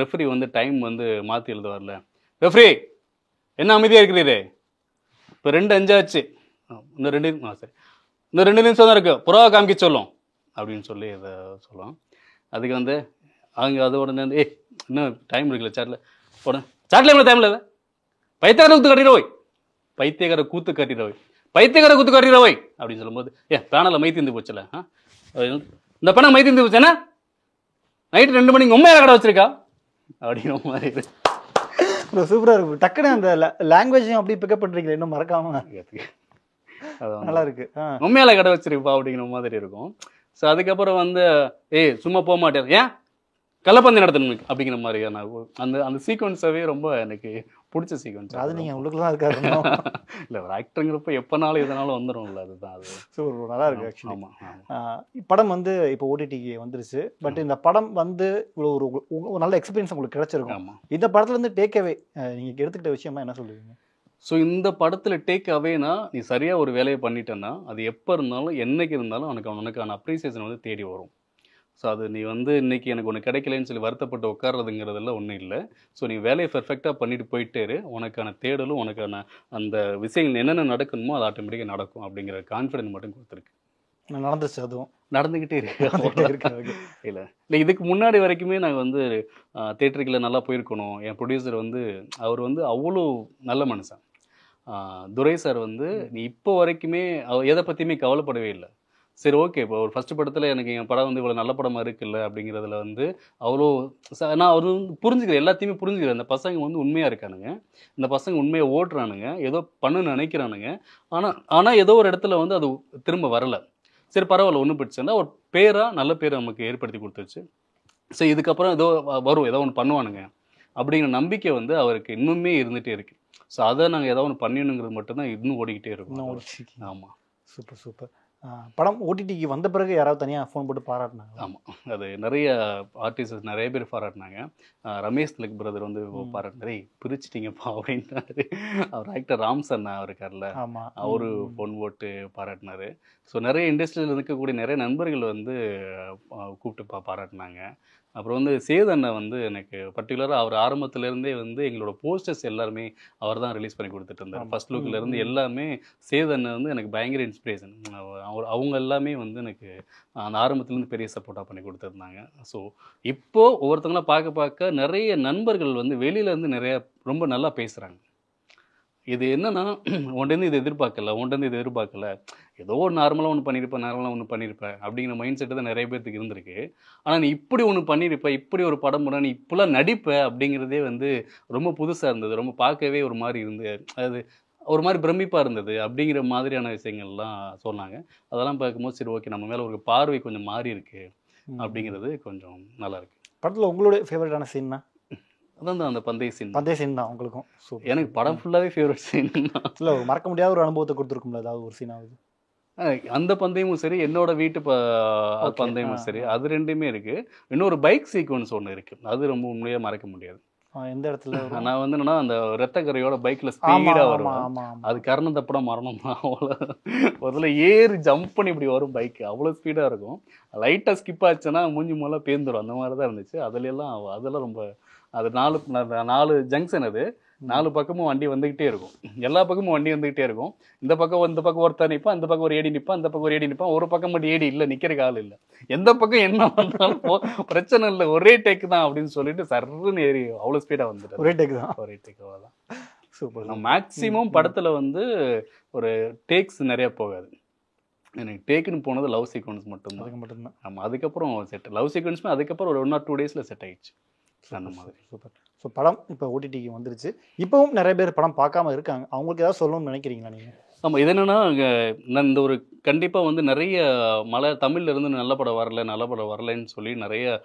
ரெஃப்ரி வந்து டைம் வந்து மாற்றி எழுதுவார்ல, ரெஃப்ரி என்ன அமைதியாக இருக்கிறீரே, இப்போ 2:05 ஆச்சு, இந்த 2 நிமிஷம் தான் இருக்கு, புறாவை காமிக்க சொல்லும் அப்படின்னு சொல்லி இதை சொல்லுவோம். அதுக்கு வந்து அவங்க அதோட இன்னும் டைம் இருக்குல்ல, சாட்டில் எவ்வளோ டைம் இல்லை, பைத்தியக்கார கூத்து கட்டிடுவோய் அப்படின்னு சொல்லும்போது, பேனலில் மை தீர்ந்து போச்சுல, இந்த பணம் மை தீர்ந்து போச்சு, என்ன நைட்டு 2 மணிக்கு உண்மையாக கடை வச்சிருக்கா அப்படிங்கிற மாதிரி. சூப்பராக இருக்கும். டக்குன்னு அந்த லாங்குவேஜையும் அப்படி பிக்கப் பண்ணுறீங்களா, இன்னும் மறக்காம, நல்லா இருக்கு. உண்மையால கடை வச்சிருப்பா அப்படிங்கிற மாதிரி இருக்கும். ஸோ அதுக்கப்புறம் வந்து சும்மா போக மாட்டேன், ஏன் கள்ளப்பந்தி நடத்தணும் அப்படிங்கிற மாதிரியான அந்த சீக்வன்ஸாவே ரொம்ப எனக்கு பிடிச்ச சீக்வன்ஸ். அது நீங்கள் உங்களுக்கு தான் இருக்காரு இல்லை, ஒரு ஆக்டருங்கிறப்ப எப்போனாலும் எதனாலும் வந்துடும்ல, அதுதான் அது. ஸோ நல்லா இருக்கு ஆக்சுவலி. ஆமாம், படம் வந்து இப்போ ஓடிடிக்கு வந்துருச்சு. பட் இந்த படம் வந்து இவ்வளோ ஒரு நல்ல எக்ஸ்பீரியன்ஸ் உங்களுக்கு கிடைச்சிருக்கும். இந்த படத்துல இருந்து டேக் அவே நீங்கள் எடுத்துக்கிட்ட விஷயமா என்ன சொல்லுவீங்க? ஸோ இந்த படத்தில் டேக் அவேனா நீ சரியாக ஒரு வேலையை பண்ணிட்டேன்னா அது எப்போ இருந்தாலும் என்னைக்கு இருந்தாலும் உனக்கான அப்ரிசியேஷன் வந்து தேடி வரும். ஸோ அது நீ வந்து இன்னைக்கு எனக்கு ஒன்று கிடைக்கலன்னு சொல்லி வருத்தப்பட்டு உட்கார்றதுங்கிறதெல்லாம் ஒன்றும் இல்லை. ஸோ நீ வேலையை பெர்ஃபெக்டாக பண்ணிட்டு போயிட்டே இரு. உனக்கான தேடலும் உனக்கான அந்த விஷயங்கள் என்னென்ன நடக்கணுமோ அது ஆட்டோமேட்டிக்காக நடக்கும் அப்படிங்கிற கான்ஃபிடென்ட் மட்டும் கொடுத்துருக்கு. நடந்துச்சு, அதுவும் நடந்துக்கிட்டே இருக்கு. இல்லை இதுக்கு முன்னாடி வரைக்குமே நாங்கள் வந்து தேட்டருக்குள்ள நல்லா போயிருக்கணும். என் ப்ரொடியூசர் வந்து அவர் வந்து அவ்வளோ நல்ல மனுஷன். துரை சார் வந்து நீ இப்போ வரைக்குமே எதை பற்றியுமே கவலைப்படவே இல்லை. சரி ஓகே, இப்போ ஒரு ஃபஸ்ட்டு படத்தில் எனக்கு என் படம் வந்து இவ்வளோ நல்ல படமாக இருக்குல்ல அப்படிங்கிறதுல வந்து அவ்வளோ நான் அவர் வந்து புரிஞ்சுக்கிறேன், எல்லாத்தையுமே புரிஞ்சுக்கிறேன். இந்த பசங்க வந்து உண்மையாக இருக்கானுங்க, இந்த பசங்க உண்மையாக ஓட்டுறானுங்க, ஏதோ பண்ணுன்னு நினைக்கிறானுங்க. ஆனால் ஏதோ ஒரு இடத்துல வந்து அது திரும்ப வரலை. சரி பரவாயில்ல, ஒன்றும் பிரச்சனை. ஒரு நல்ல பேரை நமக்கு ஏற்படுத்தி கொடுத்துருச்சு. ஸோ இதுக்கப்புறம் ஏதோ வரும், ஏதோ ஒன்று பண்ணுவானுங்க அப்படிங்கிற நம்பிக்கை வந்து அவருக்கு இன்னுமே இருந்துகிட்டே இருக்குது. ஸோ அதை நாங்கள் ஏதோ ஒன்று பண்ணிடணுங்கிறது மட்டும்தான் இன்னும் ஓடிக்கிட்டே இருக்கும். ஆமாம், சூப்பர் சூப்பர். படம் ஓடிடிக்கு வந்த பிறகு யாராவது தனியாக ஃபோன் போட்டு பாராட்டினாங்க? ஆமாம், அது நிறைய ஆர்டிஸ்ட் நிறைய பேர் பாராட்டினாங்க. ரமேஷ் திலக் பிரதர் வந்து பாராட்டினாரு, பிரிச்சிட்டிங்கப்பா அப்படின்ட்டாரு. அவர் ஆக்டர் ராம்ஸ் அண்ணா இருக்கார்ல, அவரு ஃபோன் போட்டு பாராட்டினாரு. ஸோ நிறைய இண்டஸ்ட்ரியில் இருக்கக்கூடிய நிறைய நண்பர்கள் வந்து கூப்பிட்டு பாராட்டினாங்க. அப்புறம் வந்து சேதண்ணா வந்து எனக்கு பர்டிகுலராக அவர் ஆரம்பத்துலேருந்தே வந்து எங்களோட போஸ்டர்ஸ் எல்லாருமே அவர் தான் ரிலீஸ் பண்ணி கொடுத்துட்டு இருந்தார். ஃபர்ஸ்ட் லுக்லேருந்து எல்லாமே சேதண்ணா வந்து எனக்கு பயங்கர இன்ஸ்பிரேஷன். அவங்க எல்லாமே வந்து எனக்கு அந்த ஆரம்பத்துலேருந்து பெரிய சப்போர்ட்டாக பண்ணி கொடுத்துருந்தாங்க. ஸோ இப்போது ஒவ்வொருத்தங்களாம் பார்க்க நிறைய நண்பர்கள் வந்து வெளியிலேருந்து நிறைய ரொம்ப நல்லா பேசுகிறாங்க. இது என்னன்னா, உன்டேருந்து இது எதிர்பார்க்கல, ஏதோ ஒரு நார்மலாக ஒன்று பண்ணியிருப்பேன் அப்படிங்கிற மைண்ட் செட்டு தான் நிறைய பேர்த்துக்கு இருந்திருக்கு. ஆனால் நீ இப்படி ஒன்று பண்ணியிருப்ப, இப்படி ஒரு படம் பண்ண, நீ இப்படிலாம் நடிப்ப அப்படிங்கிறதே வந்து ரொம்ப புதுசாக இருந்தது. ரொம்ப பார்க்கவே ஒரு மாதிரி அது ஒரு மாதிரி பிரமிப்பாக இருந்தது அப்படிங்கிற மாதிரியான விஷயங்கள்லாம் சொன்னாங்க. அதெல்லாம் பார்க்கும்போது சரி ஓகே, நம்ம மேலே ஒரு பார்வை கொஞ்சம் மாறி இருக்கு அப்படிங்கிறது கொஞ்சம் நல்லா இருக்கு. படத்தில் உங்களுடைய ஃபேவரட்டான சீன்னா? அதான் அந்த பந்தய சீன் தான் உங்களுக்கும்? எனக்கு படம் ஃபுல்லாகவே ஃபேவரட் சீன் தான். இல்லை, ஒரு மறக்க முடியாத ஒரு அனுபவத்தை கொடுத்துருக்கும்ல ஏதாவது ஒரு சீனாவது? அந்த பந்தயமும் சரி, என்னோட வீட்டு பந்தயமும் சரி, அது ரெண்டுமே இருக்கு. இன்னொரு பைக் சீக்வன்ஸ் ஒன்று இருக்கு, அது ரொம்ப உண்மையாக மறக்க முடியாது. எந்த இடத்துல? நான் வந்து என்னன்னா அந்த ரத்தக்கரையோட பைக்ல ஸ்பீடா வருவேன். அது கரணம் தப்படா மரணம் தான். அவ்வளோ முதல்ல ஏறி ஜம்ப் பண்ணி இப்படி வரும் பைக், அவ்வளோ ஸ்பீடா இருக்கும். லைட்டா ஸ்கிப் ஆச்சுன்னா மூஞ்சி மூலம் பேந்துடும், அந்த மாதிரி தான் இருந்துச்சு. அதெல்லாம் ரொம்ப அது 4 ஜங்ஷன், அது 4 பக்கமும் வண்டி வந்துகிட்டே இருக்கும், எல்லா பக்கமும் வண்டி வந்துகிட்டே இருக்கும். இந்த பக்கம் ஒருத்தர் நிற்பான், அந்த பக்கம் ஒரு ஏடி நிற்பான், அந்த பக்கம் ஒரு ஏடி நிற்பான். ஒரு பக்கம் மட்டும் ஏடி இல்லை, நிற்கிறக்கு ஆள் இல்லை. எந்த பக்கம் என்ன வந்தாலும் பிரச்சனை இல்லை, ஒரே டேக் தான் அப்படின்னு சொல்லிட்டு சர்ன்னு ஏறி அவ்வளோ ஸ்பீடாக வந்துட்டு ஒரே டேக் தான். சூப்பர். மேக்ஸிமம் படத்தில் வந்து ஒரு டேக்ஸ் நிறைய போகாது. எனக்கு டேக்குன்னு போனது லவ் சீக்வன்ஸ் மட்டும்தான். ஆமாம், அதுக்கப்புறம் லவ் சீக்வன்ஸுமே அதுக்கப்புறம் ஒரு 1 or 2 days செட் ஆயிடுச்சு அந்த மாதிரி. சூப்பர். ஸோ படம் இப்போ ஓடிடிக்கு வந்துருச்சு. இப்போவும் நிறைய பேர் படம் பார்க்காம இருக்காங்க, அவங்களுக்கு ஏதாவது சொல்லணும்னு நினைக்கிறீங்களா நீங்கள்? ஆமாம், இது என்னென்னா, நான் இந்த ஒரு கண்டிப்பாக வந்து நிறைய தமிழ்ல இருந்து நல்ல படம் வரலன்னு சொல்லி நிறைய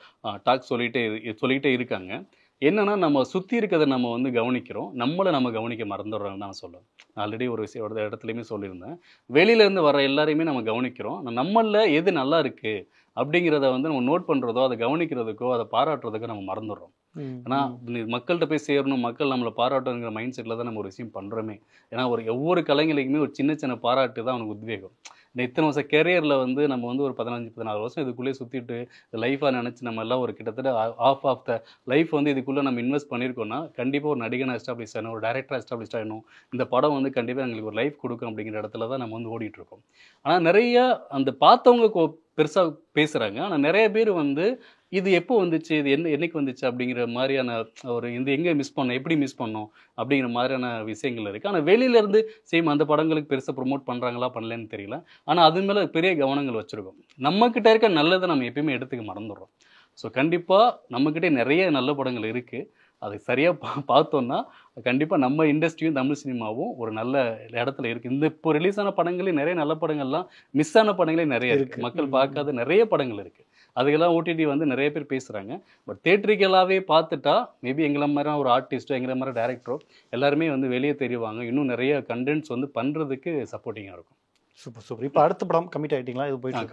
டாக் சொல்லிகிட்டே இருக்காங்க. என்னன்னா, நம்ம சுற்றி இருக்கிறத நம்ம வந்து கவனிக்கிறோம், நம்ம கவனிக்க மறந்துடுறோம்னு தான் நான் சொல்லுவேன். ஆல்ரெடி ஒரு இடத்துலையுமே சொல்லியிருந்தேன். வெளியிலேருந்து வர எல்லாரையுமே நம்ம கவனிக்கிறோம், நம்மளில் எது நல்லா இருக்குது அப்படிங்கிறத வந்து நம்ம நோட் பண்ணுறதோ, அதை கவனிக்கிறதுக்கோ, அதை பாராட்டுறதுக்கோ நம்ம மறந்துடுறோம். ஏன்னா மக்கள்கிட்ட போய் சேரணும், மக்கள் நம்மளை பாராட்டணுங்கிற மைண்ட் செட்டில் தான் நம்ம ஒரு விஷயம் பண்ணுறோமே. ஏன்னா ஒவ்வொரு கலைஞர்களுக்குமே ஒரு சின்ன பாராட்டு தான் அவனுக்கு உத்வேகம். இத்தனை வருஷம் கெரியரில் வந்து நம்ம வந்து ஒரு 15-16 வருஷம் இதுக்குள்ளேயே சுற்றிட்டு லைஃபாக நினச்சி நம்ம எல்லாம் ஒரு கிட்டத்தட்ட ஆஃப் த லைஃப் வந்து இதுக்குள்ளே நம்ம இன்வெஸ்ட் பண்ணியிருக்கோன்னா, கண்டிப்பாக ஒரு நடிகனாக எஸ்டாப்ளிஷ் ஆகணும், ஒரு டைரக்டராக எஸ்டாப்ளிஷ் ஆகணும், இந்த படம் வந்து கண்டிப்பாக எங்களுக்கு ஒரு லைஃப் கொடுக்கும் அப்படிங்கிற இடத்துல தான் நம்ம வந்து ஓடிட்டுருக்கோம். ஆனால் நிறைய அந்த பார்த்தவங்க பெருசாக பேசுகிறாங்க. ஆனால் நிறைய பேர் வந்து இது எப்போ வந்துச்சு, இது என்னைக்கு வந்துச்சு அப்படிங்கிற மாதிரியான ஒரு எங்கே மிஸ் பண்ணோம், எப்படி மிஸ் பண்ணோம் அப்படிங்கிற மாதிரியான விஷயங்கள் இருக்குது. ஆனால் வெளியிலேருந்து சேம் அந்த படங்களுக்கு பெருசாக ப்ரொமோட் பண்ணுறாங்களா பண்ணலன்னு தெரியல. ஆனால் அது மேலே பெரிய கவனங்கள் வச்சுருக்கோம். நம்மக்கிட்ட இருக்க நல்லதை நம்ம எப்பயுமே எடுத்துக்க மறந்துடுறோம். ஸோ கண்டிப்பாக நம்மக்கிட்டே நிறைய நல்ல படங்கள் இருக்குது. அதை சரியாக பார்த்தோன்னா கண்டிப்பாக நம்ம இண்டஸ்ட்ரியும் தமிழ் சினிமாவும் ஒரு நல்ல இடத்துல இருக்குது. இந்த இப்போ ரிலீஸ் ஆன படங்களே நிறைய நல்ல படங்கள்லாம், மிஸ் ஆன படங்களே நிறைய இருக்குது, மக்கள் பார்க்காத நிறைய படங்கள் இருக்குது. அதுக்கெல்லாம் ஓடிடி வந்து நிறைய பேர் பேசுகிறாங்க. பட் தேட்டரிக்கலாகவே பார்த்துட்டா மேபி எங்களை மாதிரி ஒரு ஆர்டிஸ்ட்டோ, எங்களை மாதிரி டைரக்டரோ எல்லாருமே வந்து வெளியே தெரிவாங்க. இன்னும் நிறைய கண்டென்ட்ஸ் வந்து பண்ணுறதுக்கு சப்போர்ட்டிங்காக இருக்கும். சூப்பர். இப்போ அடுத்த படம் கமிட் ஆகிட்டீங்களா? இது போயிட்டு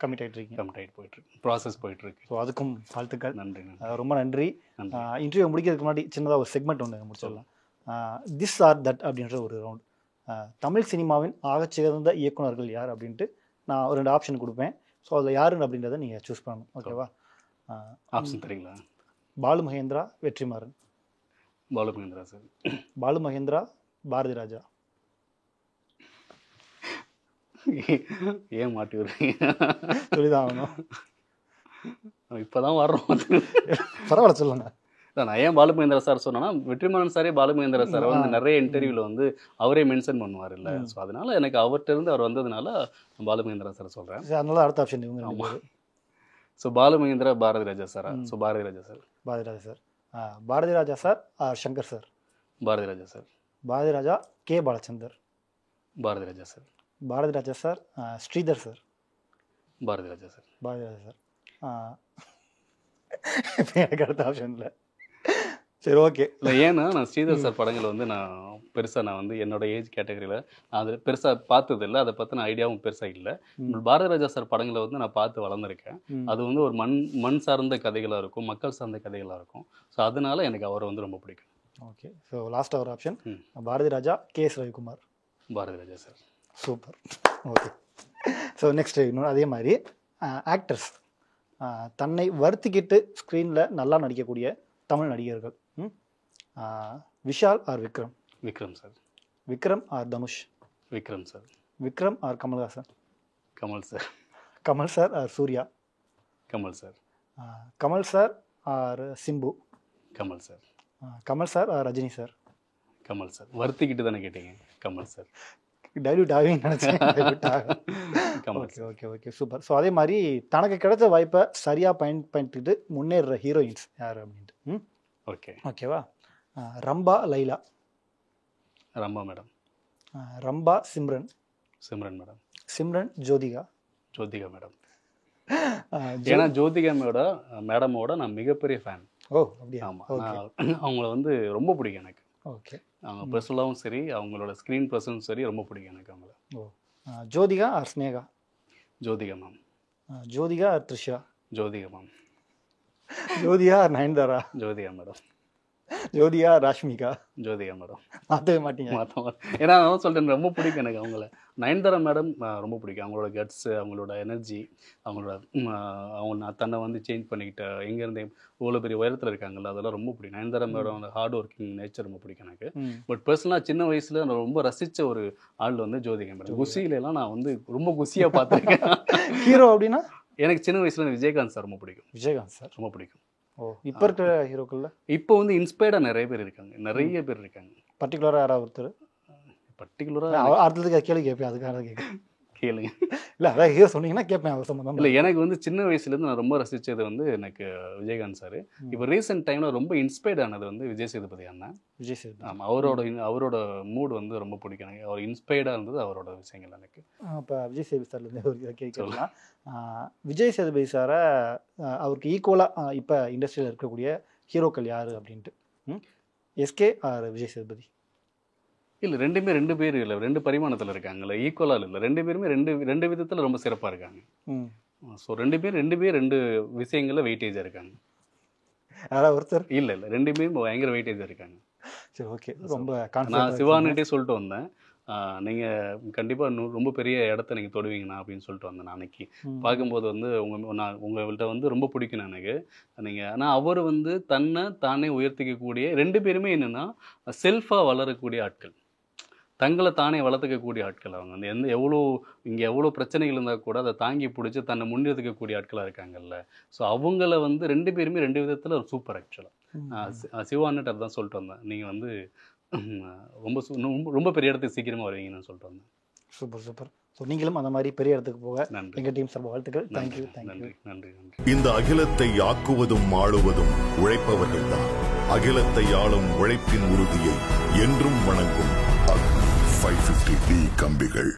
கமிட் ஆகிட்டு ப்ராசஸ் போயிட்டுருக்கு. ஸோ அதுக்கும் வாழ்த்துக்கள். நன்றி. ரொம்ப நன்றி. இன்டர்வியூ முடிக்கிறதுக்கு முன்னாடி சின்னதாக ஒரு செக்மெண்ட் ஒன்று முடிச்சிடலாம். திஸ் ஆர் தட் அப்படின்ற ஒரு ரவுண்ட். தமிழ் சினிமாவின் ஆகச்சிறந்த இயக்குனர்கள் யார் அப்படின்ட்டு நான் ஒரு 2 ஆப்ஷன் கொடுப்பேன். ஸோ அதில் யாருன்னு அப்படின்றத நீங்கள் சூஸ் பண்ணணும். ஓகேவா? ஆப்ஷன் தெரியுங்களா? பாலு மகேந்திரா, வெற்றிமாறன். பாலு மகேந்திரா சார். பாலு மகேந்திரா, பாரதி ராஜா. ஏன் மாட்டி விடுறீங்க? சொல்லிதான் ஆகணும். இப்போதான் வர்றோம். பரவாயில்ல சொல்லுங்க. நான் ஏன் பாலு மகேந்திரா சார் சொன்னேன்னா, வெற்றிமாறன் சாரே பாலு மகேந்திரா சார் வந்து நிறைய இன்டர்வியூவில் வந்து அவரே மென்ஷன் பண்ணுவார் இல்லை. ஸோ அதனால எனக்கு அவர்கிட்ட இருந்து அவர் வந்ததுனால பாலு மகேந்திரா சார் சொல்கிறேன். அதனால அடுத்த ஆப்ஷன் இவங்க. ஆமாம். ஸோ பாலு மகேந்திரா, பாரதி ராஜா சாரா? So Bharathi Raja sir. Bharathi Raja sir. Bharathi Raja sir, Shankar sir. Bharathi Raja sir. Bharathi Raja, K Balachander. Bharathi Raja sir. Bharathi Raja sir, Sridhar sir. Bharathi Raja sir. Bharathi Raja sir. எனக்கு அடுத்த ஆப்ஷன் இல்லை. சரி, ஓகே. இல்லை, ஏன்னா நான் ஸ்ரீதர் சார் படங்கள் வந்து நான் பெருசாக நான் வந்து என்னோட ஏஜ் கேட்டகரியில் நான் அது பெருசாக பார்த்தது இல்லை. அதை பற்றின ஐடியாவும் பெருசாக இல்லை. பாரதி ராஜா சார் படங்களை வந்து நான் பார்த்து வளர்ந்துருக்கேன். அது வந்து ஒரு மண் சார்ந்த கதைகளாக இருக்கும், மக்கள் சார்ந்த கதைகளாக இருக்கும். ஸோ அதனால எனக்கு அவரை வந்து ரொம்ப பிடிக்கும். ஓகே. ஸோ லாஸ்ட் ஒரு option Bharathi Raja, K S. Ravikumar. Bharathi Raja sir. Super. Okay. So next இன்னொரு அதே மாதிரி ஆக்டர்ஸ், தன்னை வருத்திக்கிட்டு ஸ்க்ரீனில் நல்லா நடிக்கக்கூடிய தமிழ் நடிகர்கள். Vishal or Vikram? Vikram sir. Vikram or Dhanush? Vikram sir. Vikram or Kamal Haasan? Kamal sir. Kamal sir or Suriya? Kamal sir. Kamal sir or Simbu? Kamal sir. Kamal sir or Rajini sir? Kamal sir. வருத்திக்கிட்டு தானே கேட்டீங்க? கமல் சார். டைல்யூட் ஆகுன்னு நினச்சேன். Okay okay okay, super. So அதே மாதிரி தனக்கு கிடைச்ச வாய்ப்பை சரியாக பயன்படுத்திட்டு முன்னேறுற ஹீரோயின்ஸ் யார் அப்படின்ட்டு. ஓகே. ஓகேவா? Rambha Laila? Rambha madam. Rambha Simran? Simran madam. Simran Jyothika? Jyothika madam. ஏன்னா ஜோதிகா மேடமோட நான் மிகப்பெரிய ஃபேன். ஓ அப்படியா? ஆமாம், அவங்கள வந்து ரொம்ப பிடிக்கும் எனக்கு. ஓகே. அவங்க பர்சனலாகவும் சரி, அவங்களோட ஸ்க்ரீன் ப்ரெசன்ஸும் சரி, ரொம்ப பிடிக்கும் எனக்கு அவங்கள. ஓ. Jyothika or Sneha? Jyothika ma'am. Jyothika or Trisha? Jyothika ma'am. Jyothika or Nayanthara? Jyothika madam. Jyothika Rashmika? Jyothika madam. மாற்றவே மாட்டீங்க? ஏன்னா நான் சொல்கிறேன், ரொம்ப பிடிக்கும் எனக்கு அவங்கள. நயன்தாரா மேடம் ரொம்ப பிடிக்கும். அவங்களோட கட்ஸு, அவங்களோட எனர்ஜி, அவங்க தன்னை வந்து சேஞ்ச் பண்ணிக்கிட்ட எங்கேருந்து இவ்வளோ பெரிய உயரத்தில் இருக்காங்கல்ல, அதெல்லாம் ரொம்ப பிடிக்கும். Nayanthara madam hard working nature ரொம்ப பிடிக்கும் எனக்கு. பட் பர்சனலாக சின்ன வயசில் நான் ரொம்ப ரசித்த ஒரு ஆள் வந்து ஜோதிகா மேடம். குஷியிலலாம் நான் வந்து ரொம்ப குஷியாக பார்த்துருக்கேன். ஹீரோ அப்படின்னா எனக்கு சின்ன வயசில் விஜயகாந்த் சார் ரொம்ப பிடிக்கும். விஜயகாந்த் சார் ரொம்ப பிடிக்கும். ஓ. இப்போ இருக்கிற ஹீரோக்கள்ல இப்போ வந்து இன்ஸ்பயர்டாக நிறைய பேர் இருக்காங்க. பர்டிகுலராக யாராவது ஒருத்தர்? பர்டிகுலராக அடுத்ததுக்கு கேள்வி கேட்பேன், அதுக்காக கேட்குறேன். கேளுங்க. இல்லை, அதான் ஹீரோ சொன்னீங்கன்னா கேட்பேன். அவர் சம்பந்தம் இல்லை, எனக்கு வந்து சின்ன வயசுலேருந்து நான் ரொம்ப ரசித்தது வந்து எனக்கு விஜயகாந்த் சார். இப்போ ரீசெண்ட் டைமில் ரொம்ப இன்ஸ்பயர்ட் ஆனது வந்து விஜய் சேதுபதி அண்ணன். விஜய் சேதுபதி. ஆமாம், அவரோட மூடு வந்து ரொம்ப பிடிக்கும் எனக்கு. அவர் இன்ஸ்பயர்டாக இருந்தது அவரோட விஷயங்கள் எனக்கு. இப்போ விஜய் சேதுபதி சார்லேருந்து ஒரு கேட்கலாம். விஜய் சேதுபதி சாரை அவருக்கு ஈக்குவலாக இப்போ இண்டஸ்ட்ரியில் இருக்கக்கூடிய ஹீரோக்கள் யார் அப்படின்ட்டு. எஸ்கே ஆர் விஜய் சேதுபதி? இல்லை, ரெண்டு பேர் இல்லை, 2 பரிமாணத்தில் இருக்காங்கல்ல, ஈக்குவலாக இல்லை. 2 பேருமே ரெண்டு விதத்தில் ரொம்ப சிறப்பாக இருக்காங்க. ஸோ 2 பேர் 2 விஷயங்களில் வெயிட்டேஜாக இருக்காங்க. யாராவது ஒருத்தர்? இல்லை, 2 பேரும் பயங்கர வெயிட்டேஜாக இருக்காங்க. சரி, ஓகே. ரொம்ப நான் சிவானிட்டே சொல்லிட்டு வந்தேன், நீங்கள் கண்டிப்பாக ரொம்ப பெரிய இடத்த நீங்கள் தொடுவீங்கண்ணா அப்படின்னு சொல்லிட்டு வந்தேன். நான் அன்னைக்கு பார்க்கும்போது வந்து உங்கள்கிட்ட வந்து ரொம்ப பிடிக்கும் எனக்கு நீங்கள். ஆனால் அவர் வந்து தன்னை தானே உயர்த்திக்கக்கூடிய 2 பேருமே என்னென்னா செல்ஃபாக வளரக்கூடிய ஆட்கள், தங்களை தானே வளர்த்துக்கக்கூடிய ஆட்கள். அவங்க வந்து எவ்வளோ பிரச்சனைகள் இருந்தால் கூட அதை தாங்கி பிடிச்சி தன்னை முன்னெடுத்துக்கக்கூடிய ஆட்களாக இருக்காங்கல்ல. ஸோ அவங்கள வந்து 2 பேருமே 2 விதத்தில் ஒரு சூப்பர். ஆக்சுவலாக சிவான்ட்டு அதுதான் சொல்லிட்டு வந்தேன், நீங்கள் வந்து ரொம்ப பெரிய இடத்துக்கு சீக்கிரமாக வருவீங்கன்னு சொல்லிட்டு வந்தேன். Super super. ஸோ நீங்களும் அந்த மாதிரி பெரிய இடத்துக்கு போக எங்கள் டீம் சார்பாக வாழ்த்துக்கள். தேங்க்யூ. நன்றி நன்றி. இந்த அகிலத்தை ஆக்குவதும் ஆளுவதும் உழைப்பவர்கள்தான். அகிலத்தை ஆளும் உழைப்பின் உறுதியை என்றும் வணங்கும் 550D கம்பிகள்.